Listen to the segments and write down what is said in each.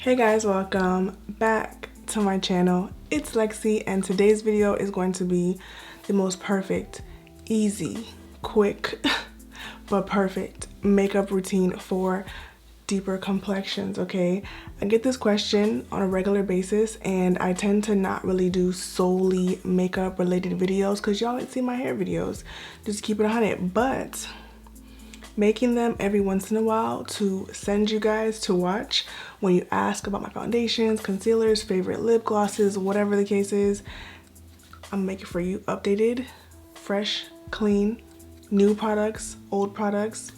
Hey guys, welcome back to my channel. It's Lexi and today's video is going to be the most perfect, easy, quick, but perfect makeup routine for deeper complexions, okay? I get this question on a regular basis and I tend to not really do solely makeup related videos because y'all ain't see my hair videos. Just keep it 100, but making them every once in a while to send you guys to watch when you ask about my foundations, concealers, favorite lip glosses, whatever the case is. I'm making for you updated, fresh, clean, new products, old products,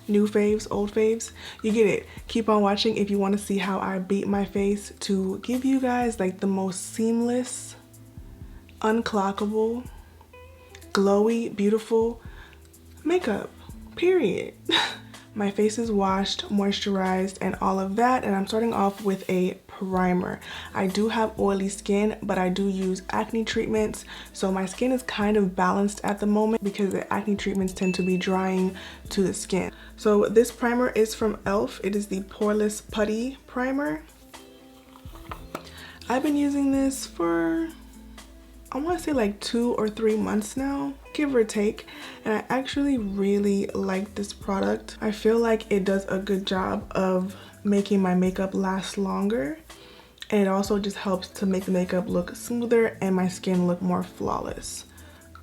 new faves, old faves. You get it. Keep on watching if you want to see how I beat my face to give you guys like the most seamless, unclockable, glowy, beautiful makeup. Period. My face is washed, moisturized, and all of that, and I'm starting off with a primer. I do have oily skin, but I do use acne treatments, so my skin is kind of balanced at the moment because the acne treatments tend to be drying to the skin. So this primer is from L.O.V. It is the Poreless Putty Primer. I've been using this for, I want to say like 2 or 3 months now, give or take, and I actually really like this product. I feel like it does a good job of making my makeup last longer, and it also just helps to make the makeup look smoother and my skin look more flawless,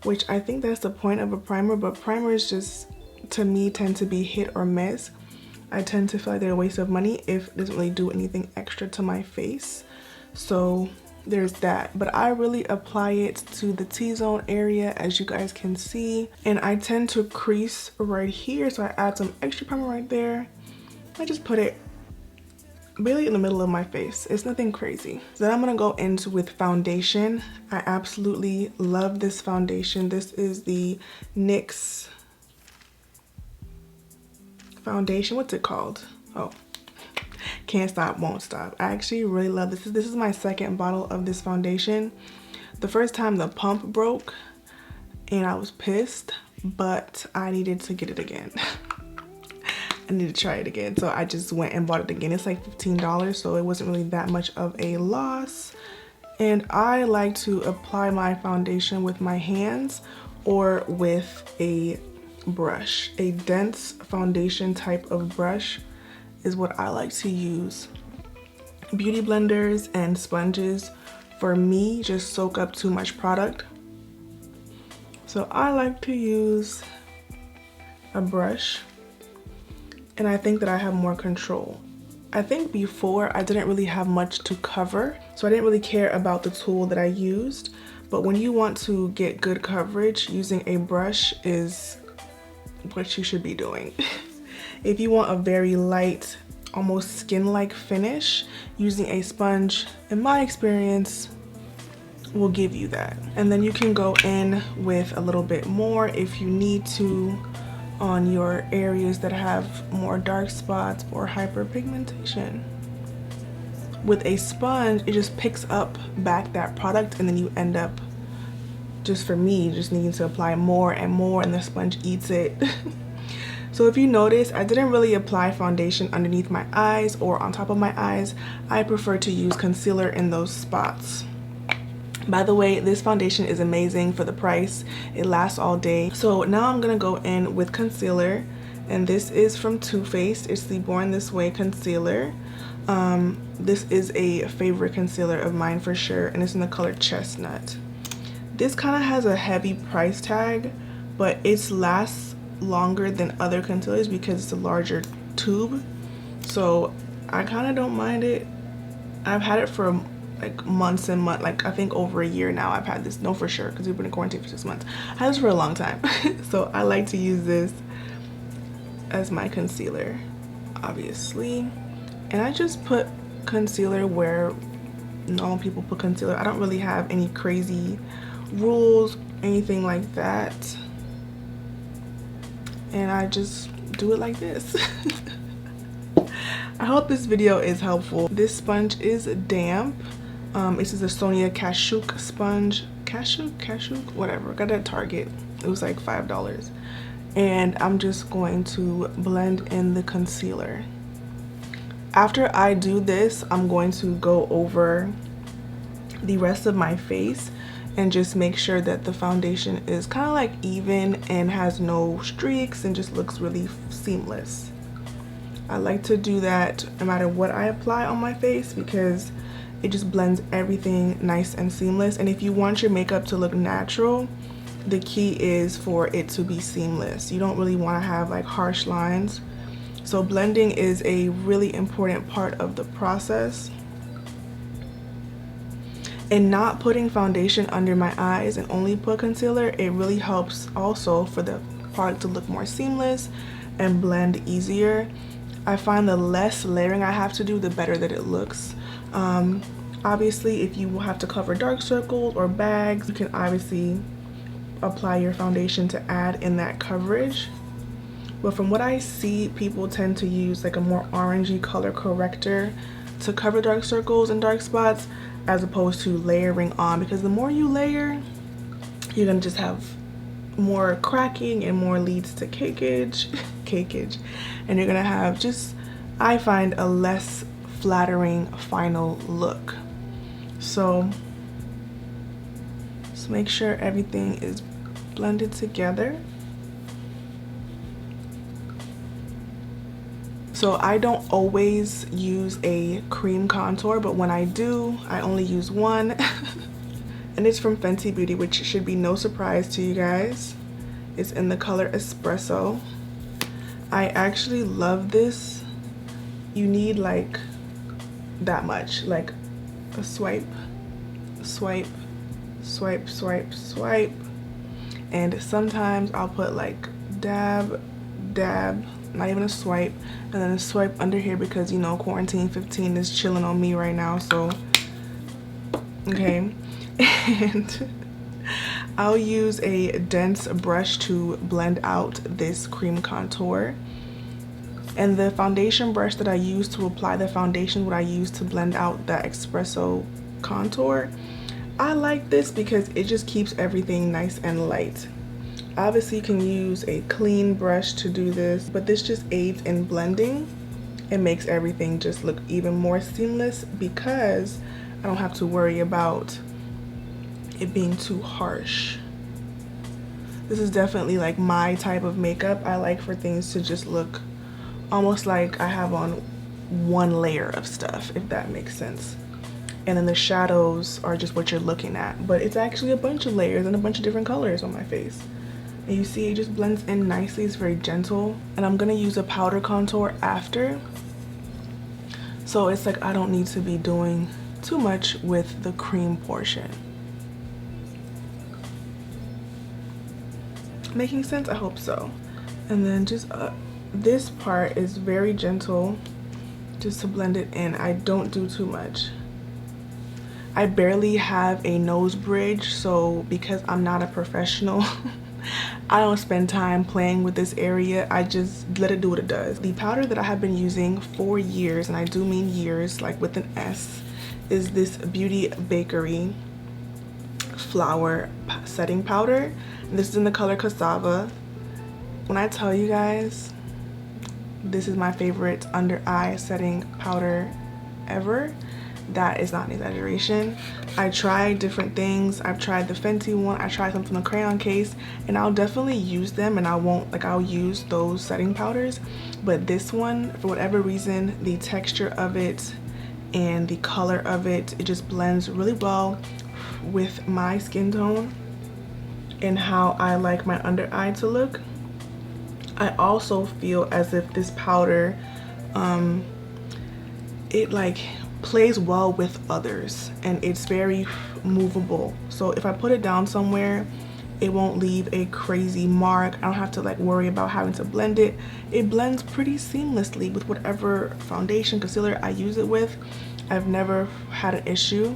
which I think that's the point of a primer. But primers just, to me, tend to be hit or miss. I tend to feel like they're a waste of money if it doesn't really do anything extra to my face, so there's that. But I really apply it to the T-zone area, as you guys can see, and I tend to crease right here, so I add some extra primer right there. I just put it really in the middle of my face. It's nothing crazy. So then I'm gonna go into with foundation. I absolutely love this foundation. This is the NYX foundation. What's it called? Oh, Can't Stop, Won't Stop. I actually really love this. This is my second bottle of this foundation. The first time the pump broke and I was pissed, but I needed to get it again. I need to try it again, so I just went and bought it again. It's like $15, so it wasn't really that much of a loss. And I like to apply my foundation with my hands or with a brush. A dense foundation type of brush is what I like to use. Beauty blenders and sponges for me just soak up too much product, so I like to use a brush, and I think that I have more control. I think before I didn't really have much to cover, so I didn't really care about the tool that I used, but when you want to get good coverage, using a brush is what you should be doing. If you want a very light, almost skin-like finish, using a sponge, in my experience, will give you that. And then you can go in with a little bit more if you need to on your areas that have more dark spots or hyperpigmentation. With a sponge, it just picks up back that product, and then you end up, just for me, just needing to apply more and more, and the sponge eats it. So if you notice, I didn't really apply foundation underneath my eyes or on top of my eyes. I prefer to use concealer in those spots. By the way, this foundation is amazing for the price. It lasts all day. So now I'm gonna go in with concealer, and this is from Too Faced. It's the Born This Way concealer. This is a favorite concealer of mine for sure, and it's in the color Chestnut. This kind of has a heavy price tag, but it lasts longer than other concealers because it's a larger tube, so I kind of don't mind it. I've had it for like months and months, like I think over a year now. I've had this, no, for sure, because we've been in quarantine for 6 months. I had this for a long time. So I like to use this as my concealer, obviously, and I just put concealer where normal people put concealer. I don't really have any crazy rules, anything like that, and I just do it like this. I hope this video is helpful. This sponge is damp. This is a Sonia Kashuk sponge. Kashuk, whatever. Got it at Target. It was like $5. And I'm just going to blend in the concealer. After I do this, I'm going to go over the rest of my face and just make sure that the foundation is kind of like even and has no streaks and just looks really seamless. I like to do that no matter what I apply on my face because it just blends everything nice and seamless. And if you want your makeup to look natural, the key is for it to be seamless. You don't really want to have like harsh lines. So blending is a really important part of the process. And not putting foundation under my eyes and only put concealer, it really helps also for the product to look more seamless and blend easier. I find the less layering I have to do, the better that it looks. Obviously, if you have to cover dark circles or bags, you can obviously apply your foundation to add in that coverage. But from what I see, people tend to use like a more orangey color corrector to cover dark circles and dark spots as opposed to layering on, because the more you layer, you're gonna just have more cracking and more leads to cakeage, and you're gonna have just, I find, a less flattering final look. So just make sure everything is blended together. So I don't always use a cream contour, but when I do, I only use one. And it's from Fenty Beauty, which should be no surprise to you guys. It's in the color Espresso. I actually love this. You need like that much, like a swipe, swipe, swipe, swipe, swipe. And sometimes I'll put like dab, dab, not even a swipe, and then a swipe under here because, you know, quarantine 15 is chilling on me right now. So okay. And I'll use a dense brush to blend out this cream contour. And the foundation brush that I use to apply the foundation, what I use to blend out that espresso contour, I like this because it just keeps everything nice and light. Obviously you can use a clean brush to do this, but this just aids in blending. It makes everything just look even more seamless because I don't have to worry about it being too harsh. This is definitely like my type of makeup. I like for things to just look almost like I have on one layer of stuff, if that makes sense. And then the shadows are just what you're looking at, but it's actually a bunch of layers and a bunch of different colors on my face. And you see it just blends in nicely. It's very gentle. And I'm gonna use a powder contour after, so it's like I don't need to be doing too much with the cream portion. Making sense? I hope so. And then just this part is very gentle, just to blend it in. I don't do too much. I barely have a nose bridge, so because I'm not a professional, I don't spend time playing with this area. I just let it do what it does. The powder that I have been using for years, and I do mean years, like with an S, is this Beauty Bakery Flour Setting Powder. This is in the color Cassava. When I tell you guys, this is my favorite under eye setting powder ever, that is not an exaggeration. I tried different things. I've tried the Fenty one, I tried some from the crayon case, and I'll definitely use them, and I'll use those setting powders. But this one, for whatever reason, the texture of it and the color of it, it just blends really well with my skin tone and how I like my under eye to look. I also feel as if this powder, it like plays well with others, and it's very movable. So if I put it down somewhere, it won't leave a crazy mark. I don't have to like worry about having to blend it. It blends pretty seamlessly with whatever foundation, concealer I use it with. I've never had an issue.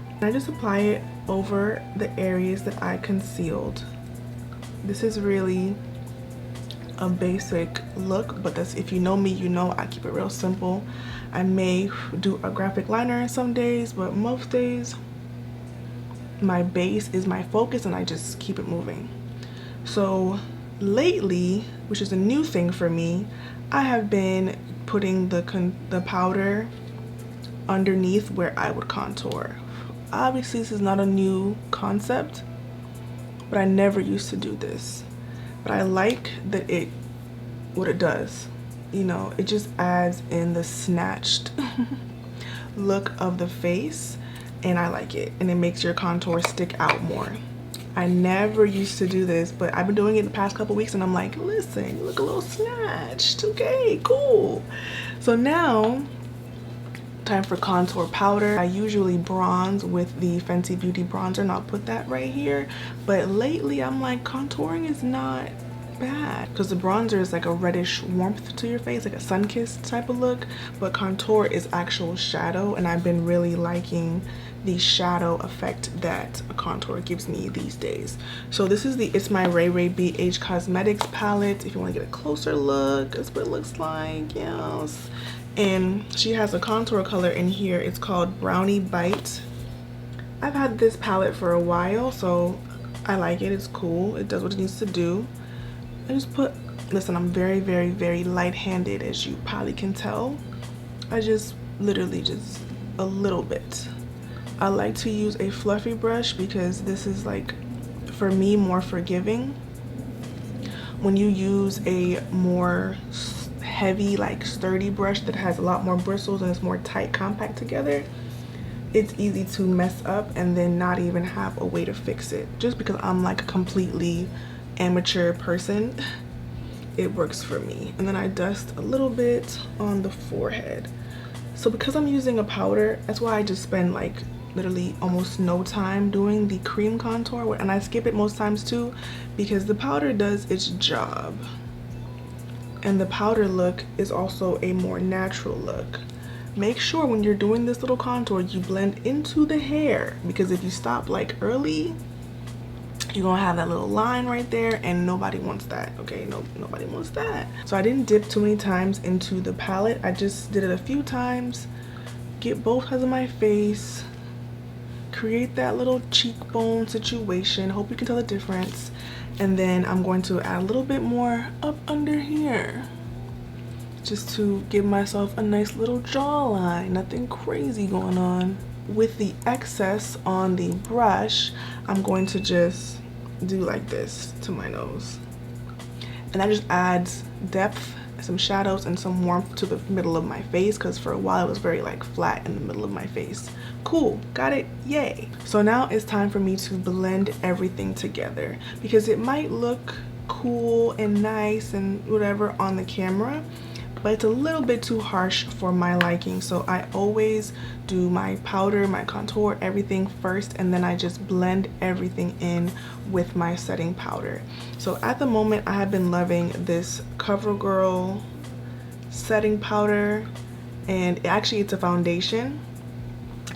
And I just apply it over the areas that I concealed. This is really a basic look, but that's, if you know me, you know I keep it real simple. I may do a graphic liner some days, but most days my base is my focus and I just keep it moving. So lately, which is a new thing for me, I have been putting the powder underneath where I would contour. Obviously this is not a new concept, but I never used to do this. But I like that what it does. You know, it just adds in the snatched look of the face, and I like it. And it makes your contour stick out more. I never used to do this, but I've been doing it the past couple weeks, and I'm like, listen, you look a little snatched. Okay, cool. So now, time for contour powder. I usually bronze with the Fenty Beauty bronzer, and I'll put that right here. But lately, I'm like, contouring is not bad, because the bronzer is like a reddish warmth to your face, like a sun-kissed type of look, but contour is actual shadow, and I've been really liking the shadow effect that a contour gives me these days. So this is the It's My Ray Ray BH Cosmetics palette. If you want to get a closer look, that's what it looks like. Yes. And she has a contour color in here. It's called Brownie Bite. I've had this palette for a while, so I like it. It's cool. It does what it needs to do. I just listen, I'm very, very, very light-handed, as you probably can tell. I just literally just a little bit. I like to use a fluffy brush because this is, like, for me, more forgiving. When you use a more heavy, like, sturdy brush that has a lot more bristles and it's more tight, compact together, it's easy to mess up and then not even have a way to fix it. Just because I'm like a completely amateur person, it works for me. And then I dust a little bit on the forehead. So because I'm using a powder, that's why I just spend like literally almost no time doing the cream contour, and I skip it most times too, because the powder does its job. And the powder look is also a more natural look. Make sure when you're doing this little contour, you blend into the hair, because if you stop like early, you're gonna have that little line right there, and nobody wants that. Okay, nobody wants that. So I didn't dip too many times into the palette. I just did it a few times, get both sides of my face, create that little cheekbone situation. Hope you can tell the difference. And then I'm going to add a little bit more up under here, just to give myself a nice little jawline. Nothing crazy going on. With the excess on the brush, I'm going to just do like this to my nose, and that just adds depth, some shadows, and some warmth to the middle of my face, because for a while it was very like flat in the middle of my face. Cool, got it, yay. So now it's time for me to blend everything together, because it might look cool and nice and whatever on the camera, but it's a little bit too harsh for my liking. So I always do my powder, my contour, everything first, and then I just blend everything in with my setting powder. So at the moment, I have been loving this CoverGirl setting powder, and actually it's a foundation.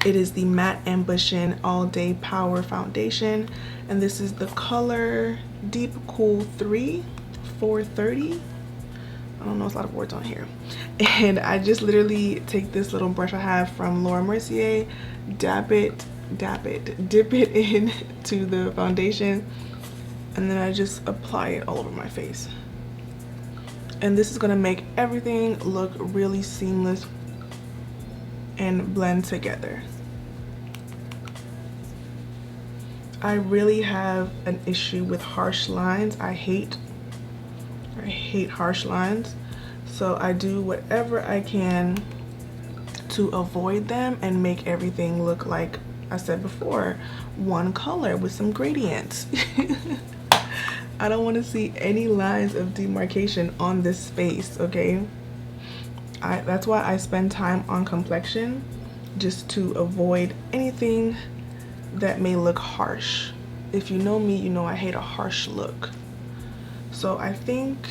It is the Matte Ambition All Day Power Foundation, and this is the color Deep Cool 3 430. I don't know, it's a lot of words on here. And I just literally take this little brush I have from Laura Mercier, dip it in to the foundation, and then I just apply it all over my face. And this is gonna make everything look really seamless and blend together. I really have an issue with harsh lines. I hate harsh lines, so I do whatever I can to avoid them and make everything look, like I said before, one color with some gradients. I don't want to see any lines of demarcation on this face, okay? That's why I spend time on complexion, just to avoid anything that may look harsh. If you know me, you know I hate a harsh look. So I think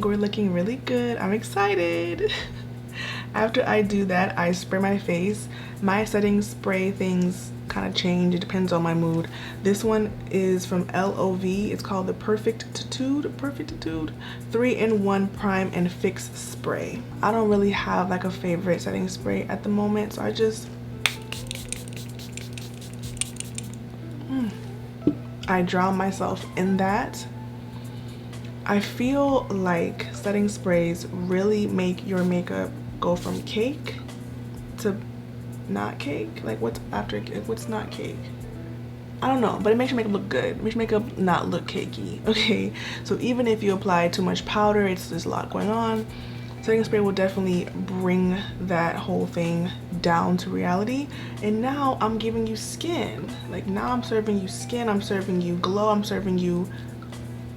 we're looking really good. I'm excited. After I do that, I spray my face. My setting spray things kind of change. It depends on my mood. This one is from L.O.V. It's called the Perfectitude 3-in-1 Prime and Fix Spray. I don't really have like a favorite setting spray at the moment, so I just I drown myself in that, I feel like setting sprays really make your makeup go from cake to not cake. Like what's after, what's not cake? I don't know, but it makes your makeup look good. It makes your makeup not look cakey, okay? So even if you apply too much powder, there's a lot going on, setting spray will definitely bring that whole thing down to reality. And now I'm giving you skin. Like now I'm serving you skin, I'm serving you glow, I'm serving you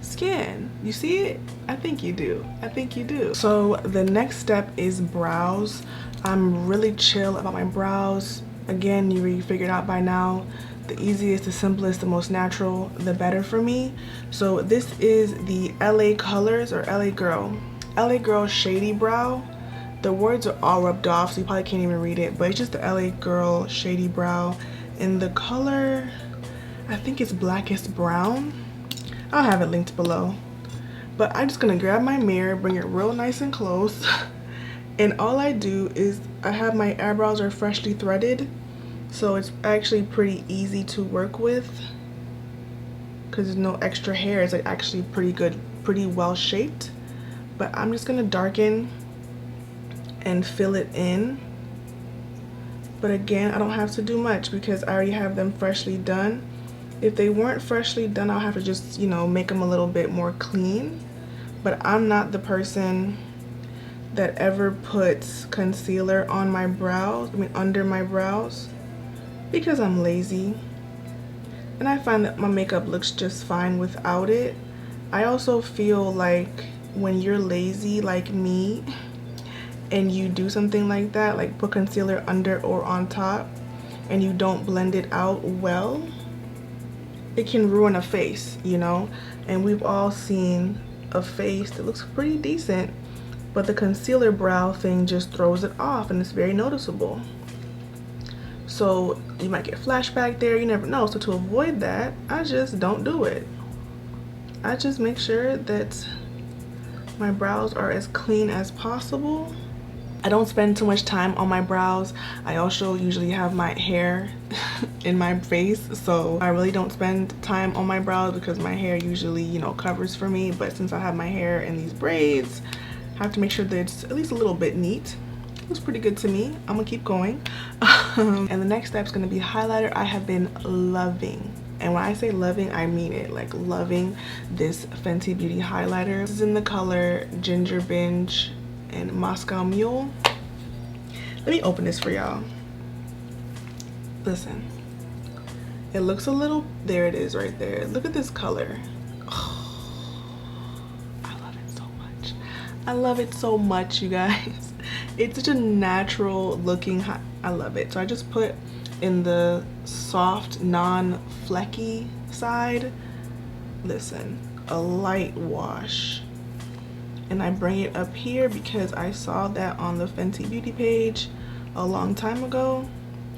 skin. You see it? I think you do. I think you do. So the next step is brows. I'm really chill about my brows. Again, you already figured out by now, the easiest, the simplest, the most natural, the better for me. So this is the LA Colors or LA Girl Shady Brow. The words are all rubbed off, so you probably can't even read it, but it's just the LA Girl Shady Brow. And the color, I think it's Blackest Brown. I'll have it linked below. But I'm just gonna grab my mirror, bring it real nice and close. And all I do is, I have my eyebrows are freshly threaded. So it's actually pretty easy to work with because there's no extra hair. It's like actually pretty good, pretty well shaped. But I'm just gonna darken and fill it in. But again, I don't have to do much because I already have them freshly done. If they weren't freshly done, I'll have to just, you know, make them a little bit more clean. But I'm not the person that ever puts concealer on my brows, under my brows, because I'm lazy. And I find that my makeup looks just fine without it. I also feel like when you're lazy like me and you do something like that, like put concealer under or on top, and you don't blend it out well, it can ruin a face, you know? And we've all seen a face that looks pretty decent, but the concealer brow thing just throws it off and it's very noticeable. So you might get flashback there, you never know. So to avoid that, I just don't do it. I just make sure that my brows are as clean as possible. I don't spend too much time on my brows. I also usually have my hair in my face, so I really don't spend time on my brows because my hair usually, you know, covers for me. But since I have my hair in these braids, I have to make sure that it's at least a little bit neat. Looks pretty good to me. I'm gonna keep going. And the next step is gonna be highlighter. I have been loving, and when I say loving, I mean it, like loving this Fenty Beauty highlighter. This is in the color Ginger Binge and Moscow Mule. Let me open this for y'all. Listen, it looks a little, there it is right there. Look at this color. Oh, I love it so much. I love it so much, you guys. It's such a natural looking, I love it. So I just put in the soft, non-flecky side. Listen, a light wash. And I bring it up here because I saw that on the Fenty Beauty page a long time ago,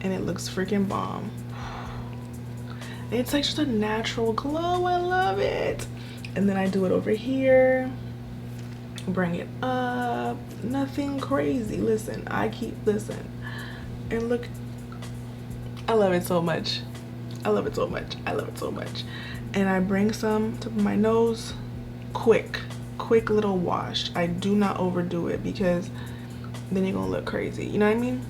and it looks freaking bomb. It's like just a natural glow. I love it. And then I do it over here, bring it up, nothing crazy. Listen, listen, and look, I love it so much. I love it so much. I love it so much. And I bring some to my nose, quick little wash. I do not overdo it because then you're gonna look crazy, you know what I mean?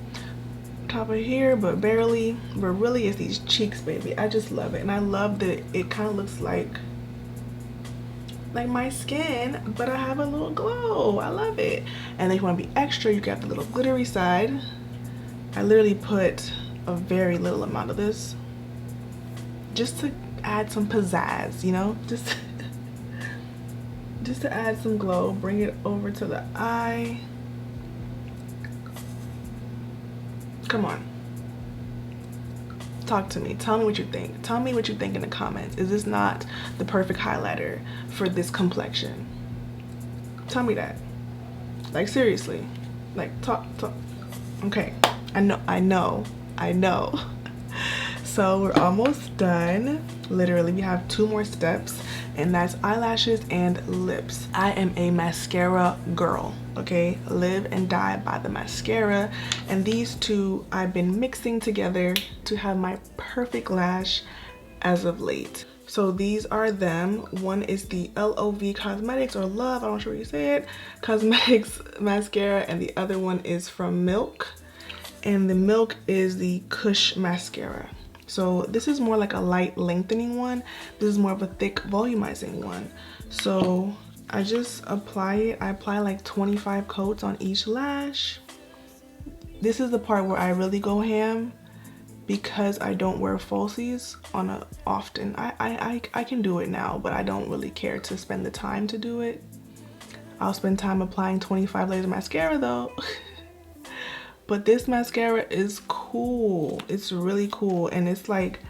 Top of here, but barely. But really it's these cheeks, baby. I just love it. And I love that it kind of looks like my skin, but I have a little glow. I love it. And then if you want to be extra, you got the little glittery side. I literally put a very little amount of this just to add some pizzazz, you know, just to add some glow. Bring it over to the eye. Come on, talk to me. Tell me what you think. Tell me what you think in the comments. Is this not the perfect highlighter for this complexion? Tell me that. Like seriously, like talk. Okay, I know. So we're almost done. Literally, we have 2 more steps, and that's eyelashes and lips. I am a mascara girl, okay? Live and die by the mascara. And these two I've been mixing together to have my perfect lash as of late. So these are them. One is the L.O.V Cosmetics, or Love, I'm not sure how you say it, Cosmetics mascara, and the other one is from Milk. And the Milk is the Kush mascara. So this is more like a light lengthening one. This is more of a thick volumizing one. So I just apply it. I apply like 25 coats on each lash. This is the part where I really go ham, because I don't wear falsies often. I can do it now, but I don't really care to spend the time to do it. I'll spend time applying 25 layers of mascara though. But this mascara is cool. It's really cool, and it's like,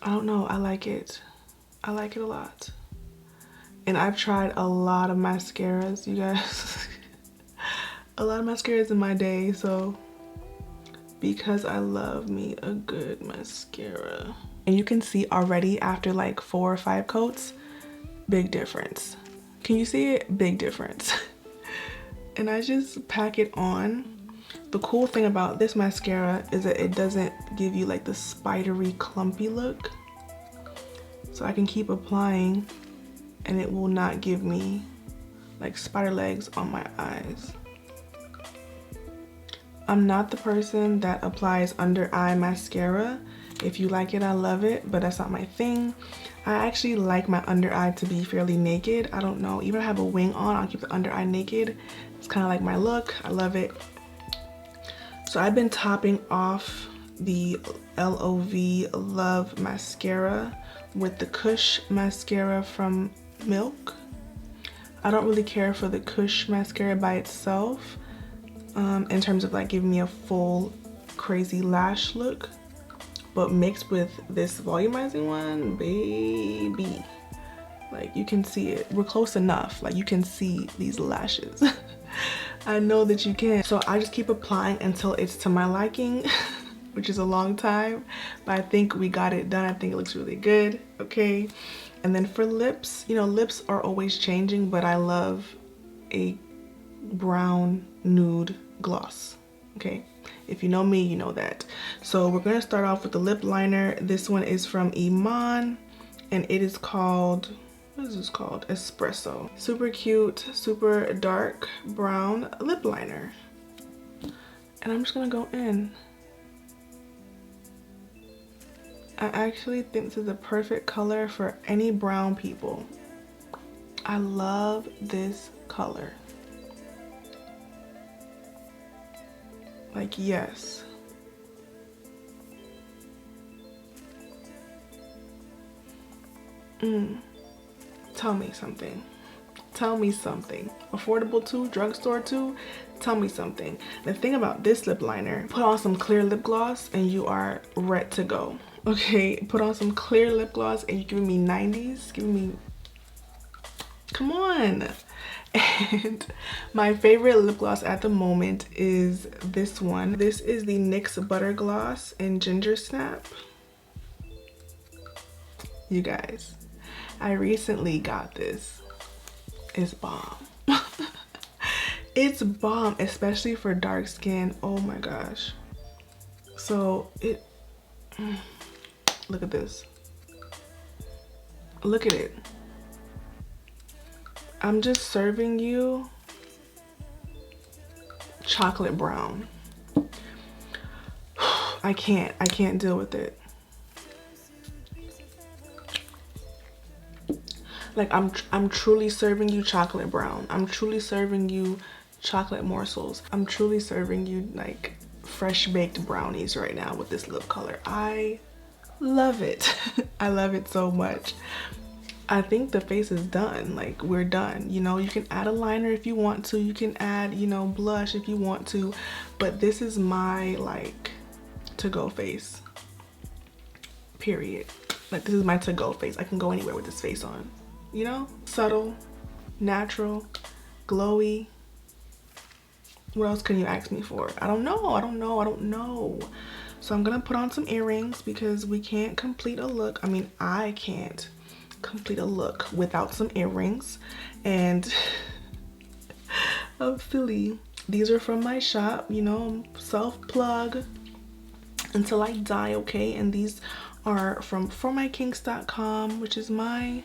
I don't know, I like it. I like it a lot. And I've tried a lot of mascaras, you guys. A lot of mascaras in my day, so because I love me a good mascara. And you can see already after like 4 or 5 coats, big difference. Can you see it? Big difference. And I just pack it on. The cool thing about this mascara is that it doesn't give you like the spidery, clumpy look. So I can keep applying and it will not give me like spider legs on my eyes. I'm not the person that applies under eye mascara. If you like it, I love it, but that's not my thing. I actually like my under eye to be fairly naked. I don't know, even if I have a wing on, I'll keep the under eye naked. It's kind of like my look. I love it. So I've been topping off the L.O.V Love mascara with the Kush mascara from Milk. I don't really care for the Kush mascara by itself in terms of like giving me a full crazy lash look, but mixed with this volumizing one, baby, like you can see it. We're close enough, like you can see these lashes. I know that you can. So I just keep applying until it's to my liking, which is a long time, but I think we got it done. I think it looks really good. Okay, and then for lips, you know, lips are always changing, but I love a brown nude gloss. Okay, if you know me, you know that. So we're gonna start off with the lip liner. This one is from Iman, and it is called, what is this called? Espresso. Super cute, super dark brown lip liner. And I'm just gonna go in. I actually think this is the perfect color for any brown people. I love this color. Like, yes. Tell me something. Tell me something. Affordable too, drugstore too, tell me something. The thing about this lip liner, put on some clear lip gloss and you are ready to go. Okay, put on some clear lip gloss and you're giving me 90s, giving me, come on. And my favorite lip gloss at the moment is this one. This is the NYX Butter Gloss in Ginger Snap. You guys, I recently got this. It's bomb. It's bomb, especially for dark skin. Oh my gosh. So it, look at this. Look at it. I'm just serving you chocolate brown. I can't deal with it. Like I'm truly serving you chocolate brown. I'm truly serving you chocolate morsels. I'm truly serving you like fresh baked brownies right now with this lip color. I love it. I love it so much. I think the face is done. Like, we're done. You know, you can add a liner if you want to. You can add, you know, blush if you want to. But this is my, like, to-go face. Period. Like, this is my to-go face. I can go anywhere with this face on. You know? Subtle, natural, glowy. What else can you ask me for? I don't know. I don't know. I don't know. So I'm gonna put on some earrings because we can't complete a look. I mean, I can't complete a look without some earrings. And I'm silly. These are from my shop, you know, self-plug until I die, okay? And these are from formykinks.com, which is my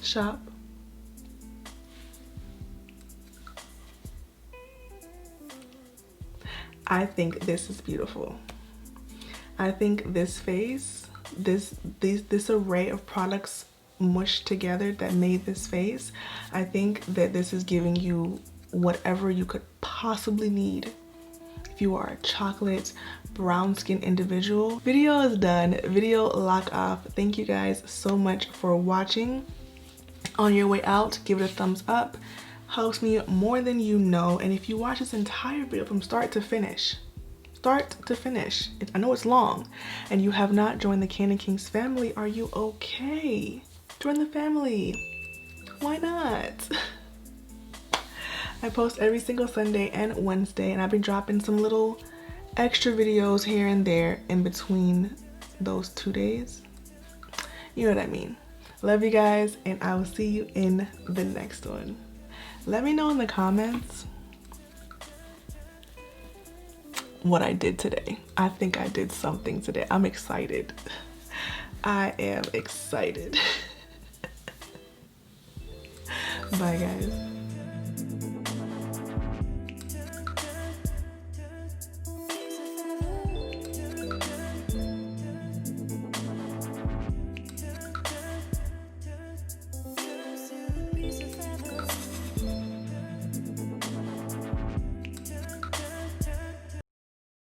shop. I think this is beautiful. I think this face, this array of products mushed together that made this face, I think that this is giving you whatever you could possibly need if you are a chocolate brown skin individual. Video is done, video lock off. Thank you guys so much for watching. On your way out, give it a thumbs up, helps me more than you know. And if you watch this entire video from start to finish, I know it's long, and you have not joined the KandidKinks family, are you okay? Join the family. Why not? I post every single Sunday and Wednesday, and I've been dropping some little extra videos here and there in between those 2 days. You know what I mean. Love you guys, and I will see you in the next one. Let me know in the comments what I did today. I think I did something today. I'm excited. I am excited. Bye guys.